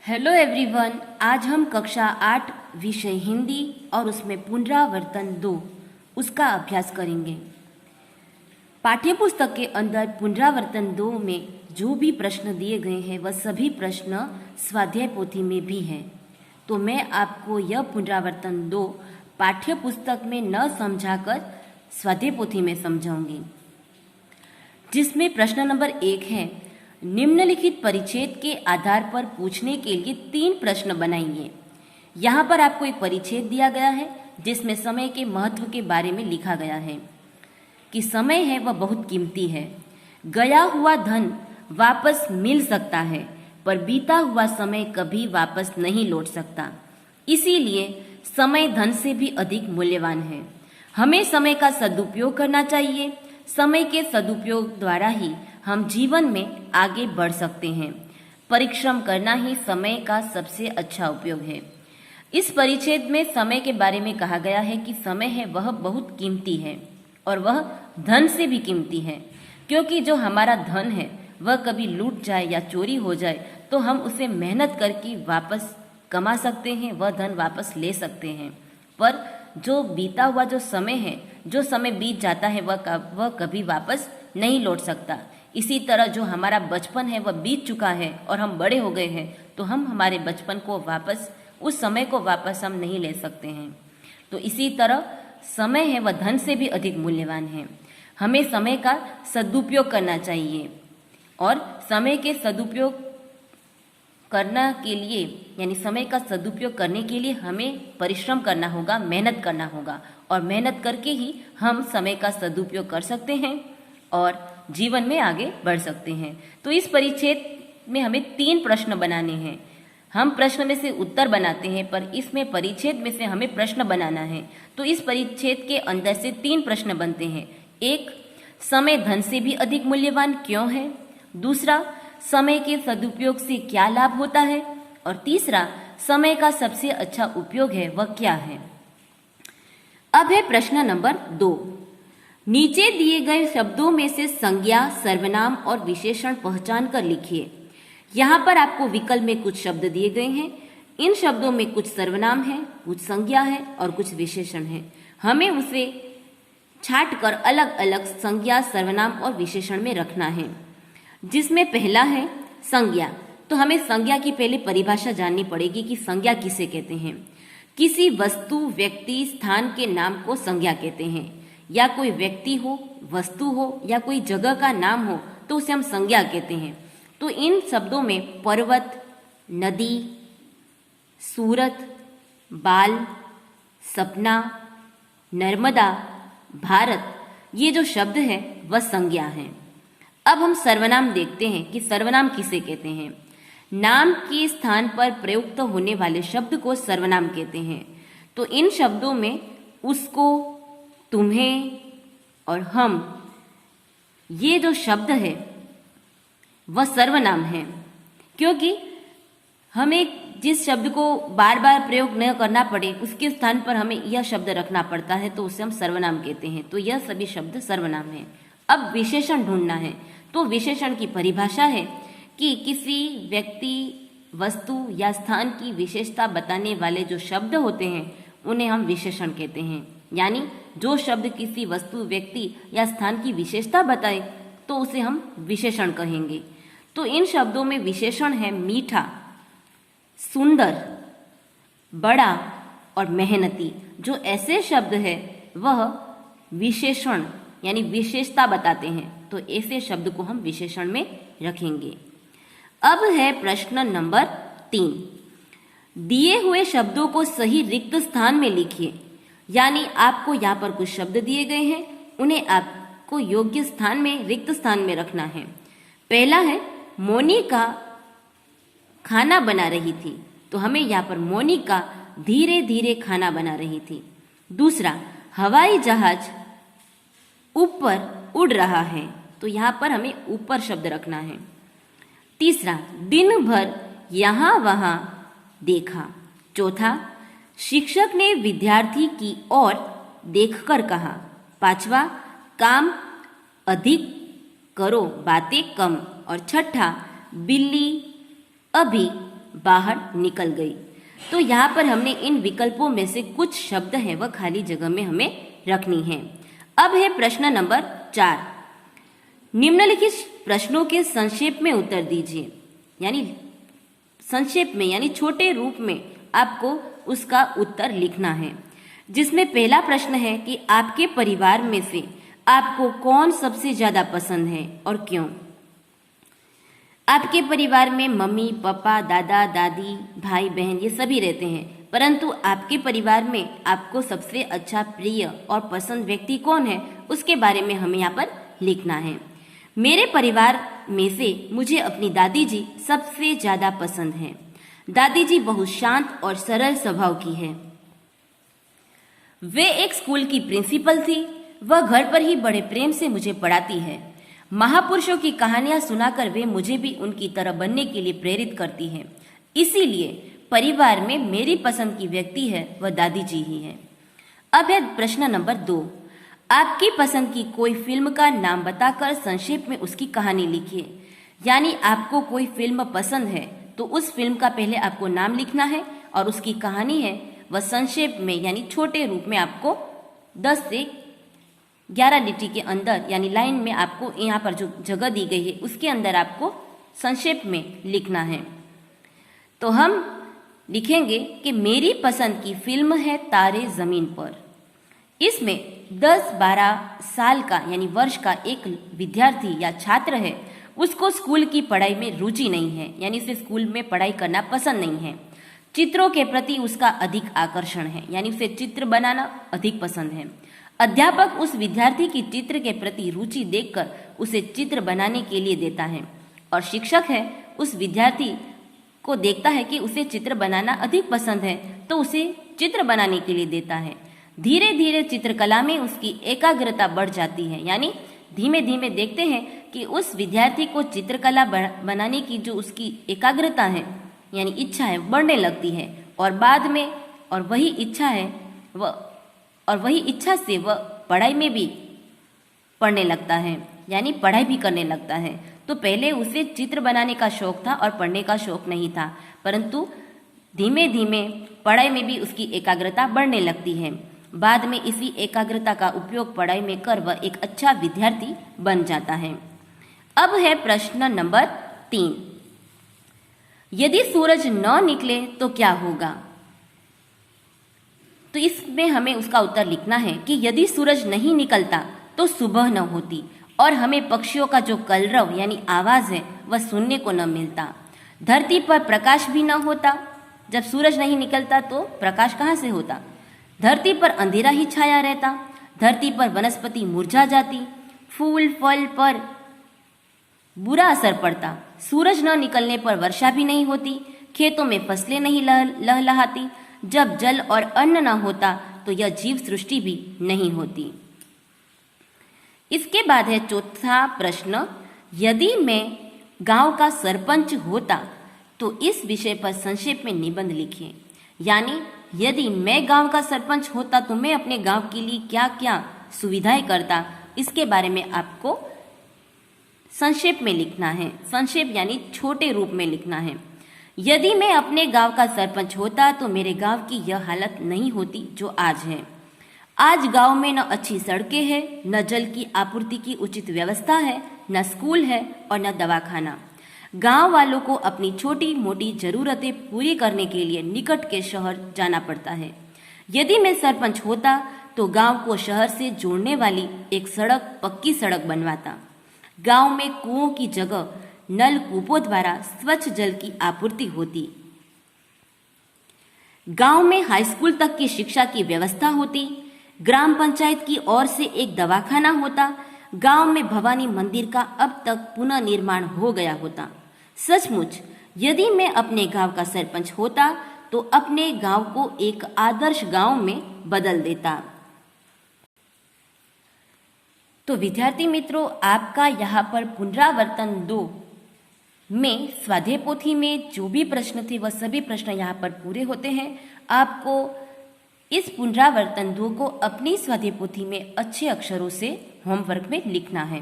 Hello everyone, आज हम कक्षा 8 विषय हिंदी और उसमें पुनरावर्तन 2 उसका अभ्यास करेंगे। पाठ्यपुस्तक के अंदर पुनरावर्तन 2 में जो भी प्रश्न दिए गए हैं वह सभी प्रश्न स्वाध्याय पोथी में भी हैं। तो मैं आपको यह पुनरावर्तन 2 पाठ्यपुस्तक में न समझाकर स्वाध्याय पोथी में समझाऊंगी, जिसमें प्रश्न नंबर 1 है, निम्नलिखित परिच्छेद के आधार पर पूछने के लिए 3 प्रश्न बनाइए। यहाँ पर आपको एक परिच्छेद दिया गया है जिसमें समय के महत्व के बारे में लिखा गया है कि समय है वह बहुत कीमती है। गया हुआ धन वापस मिल सकता है पर बीता हुआ समय कभी वापस नहीं लौट सकता। इसीलिए समय धन से भी अधिक मूल्यवान है। हमें समय का सदुपयोग करना चाहिए। समय के सदुपयोग द्वारा ही हम जीवन में आगे बढ़ सकते हैं। परिश्रम करना ही समय का सबसे अच्छा उपयोग है। इस परिच्छेद में समय के बारे में कहा गया है कि समय है वह बहुत कीमती है और वह धन से भी कीमती है, क्योंकि जो हमारा धन है वह कभी लूट जाए या चोरी हो जाए तो हम उसे मेहनत करके वापस कमा सकते हैं, वह धन वापस ले सकते हैं। पर जो बीता हुआ जो समय है, जो समय बीत जाता है वह कभी वापस नहीं लौट सकता। इसी तरह जो हमारा बचपन है वह बीत चुका है और हम बड़े हो गए हैं, तो हम हमारे बचपन को वापस, उस समय को वापस हम नहीं ले सकते हैं। तो इसी तरह समय है वह धन से भी अधिक मूल्यवान है। हमें समय का सदुपयोग करना चाहिए और समय के सदुपयोग करना के लिए, यानी समय का सदुपयोग करने के लिए हमें परिश्रम करना होगा, मेहनत करना होगा और मेहनत करके ही हम समय का सदुपयोग कर सकते हैं और जीवन में आगे बढ़ सकते हैं। तो इस परिच्छेद में हमें 3 प्रश्न बनाने हैं। हम प्रश्न में से उत्तर बनाते हैं, पर इसमें परिच्छेद में से हमें प्रश्न बनाना है। तो इस परिच्छेद के अंदर से 3 प्रश्न बनते हैं। 1, समय धन से भी अधिक मूल्यवान क्यों है? दूसरा, समय के सदुपयोग से क्या लाभ होता है? और तीसरा, समय का सबसे अच्छा उपयोग है वह क्या है? अब है प्रश्न नंबर 2। नीचे दिए गए शब्दों में से संज्ञा, सर्वनाम और विशेषण पहचान कर लिखिए। यहाँ पर आपको विकल्प में कुछ शब्द दिए गए हैं। इन शब्दों में कुछ सर्वनाम है, कुछ संज्ञा है और कुछ विशेषण है। हमें उसे छांट कर अलग अलग संज्ञा, सर्वनाम और विशेषण में रखना है। जिसमें पहला है संज्ञा। तो हमें संज्ञा की पहले परिभाषा जाननी पड़ेगी कि संज्ञा किसे कहते हैं। किसी वस्तु, व्यक्ति, स्थान के नाम को संज्ञा कहते हैं। या कोई व्यक्ति हो, वस्तु हो या कोई जगह का नाम हो तो उसे हम संज्ञा कहते हैं। तो इन शब्दों में पर्वत, नदी, सूरत, बाल, सपना, नर्मदा, भारत, ये जो शब्द है वह संज्ञा है। अब हम सर्वनाम देखते हैं कि सर्वनाम किसे कहते हैं। नाम के स्थान पर प्रयुक्त होने वाले शब्द को सर्वनाम कहते हैं। तो इन शब्दों में उसको, तुम्हें और हम, ये जो शब्द है वह सर्वनाम है, क्योंकि हमें जिस शब्द को बार बार प्रयोग न करना पड़े उसके स्थान पर हमें यह शब्द रखना पड़ता है, तो उसे हम सर्वनाम कहते हैं। तो यह सभी शब्द सर्वनाम है। अब विशेषण ढूंढना है। तो विशेषण की परिभाषा है कि किसी व्यक्ति, वस्तु या स्थान की विशेषता बताने वाले जो शब्द होते हैं उन्हें हम विशेषण कहते हैं। यानी जो शब्द किसी वस्तु, व्यक्ति या स्थान की विशेषता बताए तो उसे हम विशेषण कहेंगे। तो इन शब्दों में विशेषण है मीठा, सुंदर, बड़ा और मेहनती। जो ऐसे शब्द है वह विशेषण यानी विशेषता बताते हैं, तो ऐसे शब्द को हम विशेषण में रखेंगे। अब है प्रश्न नंबर 3। दिए हुए शब्दों को सही रिक्त स्थान में लिखिए। यानी आपको यहाँ पर कुछ शब्द दिए गए हैं, उन्हें आपको योग्य स्थान में, रिक्त स्थान में रखना है। पहला है मोनिका खाना बना रही थी, तो हमें यहाँ पर मोनिका धीरे धीरे खाना बना रही थी। दूसरा, हवाई जहाज ऊपर उड़ रहा है, तो यहाँ पर हमें ऊपर शब्द रखना है। तीसरा, दिन भर यहाँ वहाँ देखा। चौथा, शिक्षक ने विद्यार्थी की ओर देखकर कहा। पांचवा, काम अधिक करो, बातें कम। और छठा, बिल्ली अभी बाहर निकल गई। तो यहाँ पर हमने इन विकल्पों में से कुछ शब्द हैं वह खाली जगह में हमें रखनी है। अब है प्रश्न नंबर 4। निम्नलिखित प्रश्नों के संक्षेप में उत्तर दीजिए। यानी संक्षेप में यानी छोटे रूप में आपको उसका उत्तर लिखना है। जिसमें पहला प्रश्न है कि आपके परिवार में से आपको कौन सबसे ज्यादा पसंद है और क्यों। आपके परिवार में मम्मी पापा दादा दादी भाई बहन ये सभी रहते हैं, परंतु आपके परिवार में आपको सबसे अच्छा प्रिय और पसंद व्यक्ति कौन है उसके बारे में हमें यहाँ पर लिखना है। मेरे परिवार में से मुझे अपनी दादी जी सबसे ज्यादा पसंद है। दादी जी बहुत शांत और सरल स्वभाव की है। वे एक स्कूल की प्रिंसिपल थी। वह घर पर ही बड़े प्रेम से मुझे पढ़ाती है। महापुरुषों की कहानियां सुनाकर वे मुझे भी उनकी तरह बनने के लिए प्रेरित करती हैं। इसीलिए परिवार में मेरी पसंद की व्यक्ति है वह दादी जी ही है। अब है प्रश्न नंबर 2। आपकी पसंद की कोई फिल्म का नाम बताकर संक्षेप में उसकी कहानी लिखिए। यानी आपको कोई फिल्म पसंद है तो उस फिल्म का पहले आपको नाम लिखना है और उसकी कहानी है वह संक्षेप में यानी छोटे रूप में आपको 10 से 11 लिटी के अंदर यानी लाइन में आपको यहाँ पर जो जगह दी गई है उसके अंदर आपको संक्षेप में लिखना है। तो हम लिखेंगे कि मेरी पसंद की फिल्म है तारे जमीन पर। इसमें 10-12 साल का यानी वर्ष का एक विद्यार्थी या छात्र है। उसको स्कूल की पढ़ाई में रुचि नहीं है, यानी उसे स्कूल में पढ़ाई करना पसंद नहीं है। चित्रों के प्रति उसका अधिक आकर्षण है, यानी उसे चित्र बनाना अधिक पसंद है। अध्यापक उस विद्यार्थी की चित्र के प्रति रुचि देखकर उसे चित्र बनाने के लिए देता है और शिक्षक है उस विद्यार्थी को देखता है कि उसे चित्र बनाना अधिक पसंद है तो उसे चित्र बनाने के लिए देता है। धीरे धीरे चित्रकला में उसकी एकाग्रता बढ़ जाती है, यानी धीमे धीमे देखते हैं कि उस विद्यार्थी को चित्रकला बनाने की जो उसकी एकाग्रता है यानी इच्छा है बढ़ने लगती है और बाद में वही इच्छा से वह पढ़ाई में भी पढ़ने लगता है, यानी पढ़ाई भी करने लगता है। तो पहले उसे चित्र बनाने का शौक था और पढ़ने का शौक नहीं था, परंतु धीमे धीमे पढ़ाई में भी उसकी एकाग्रता बढ़ने लगती है। बाद में इसी एकाग्रता का उपयोग पढ़ाई में कर वह एक अच्छा विद्यार्थी बन जाता है। अब है प्रश्न नंबर 3। यदि सूरज न निकले तो क्या होगा। तो इसमें हमें उसका उत्तर लिखना है कि यदि सूरज नहीं निकलता तो सुबह न होती और हमें पक्षियों का जो कलरव यानी आवाज है वह सुनने को न मिलता। धरती पर प्रकाश भी न होता। जब सूरज नहीं निकलता तो प्रकाश कहाँ से होता। धरती पर अंधेरा ही छाया रहता। धरती पर वनस्पति मुरझा जाती। फूल फल पर बुरा असर पड़ता। सूरज न निकलने पर वर्षा भी नहीं होती। खेतों में फसलें नहीं लहलहाती। जब जल और अन्न न होता तो यह जीव सृष्टि भी नहीं होती। इसके बाद है चौथा प्रश्न। यदि मैं गांव का सरपंच होता तो इस विषय पर संक्षेप में निबंध लिखिए। यानी यदि मैं गांव का सरपंच होता तो मैं अपने गांव के लिए क्या क्या सुविधाएं करता, इसके बारे में आपको संक्षेप में लिखना है। संक्षेप यानी छोटे रूप में लिखना है। यदि मैं अपने गांव का सरपंच होता तो मेरे गांव की यह हालत नहीं होती जो आज है। आज गांव में न अच्छी सड़कें हैं, न जल की आपूर्ति की उचित व्यवस्था है, न स्कूल है और न दवाखाना। गांव वालों को अपनी छोटी मोटी जरूरतें पूरी करने के लिए निकट के शहर जाना पड़ता है। यदि मैं सरपंच होता तो गांव को शहर से जोड़ने वाली एक पक्की सड़क बनवाता। गांव में कुओं की जगह नलकूपों द्वारा स्वच्छ जल की आपूर्ति होती। गांव में हाई स्कूल तक की शिक्षा की व्यवस्था होती। ग्राम पंचायत की ओर से एक दवाखाना होता। गांव में भवानी मंदिर का अब तक पुनः निर्माण हो गया होता। सचमुच यदि मैं अपने गांव का सरपंच होता तो अपने गांव को एक आदर्श गांव में बदल देता। तो विद्यार्थी मित्रों, आपका यहाँ पर पुनरावर्तन 2 में स्वाध्याय पोथी में जो भी प्रश्न थे वह सभी प्रश्न यहाँ पर पूरे होते हैं। आपको इस पुनरावर्तन 2 को अपनी स्वाध्याय पोथी में अच्छे अक्षरों से होमवर्क में लिखना है।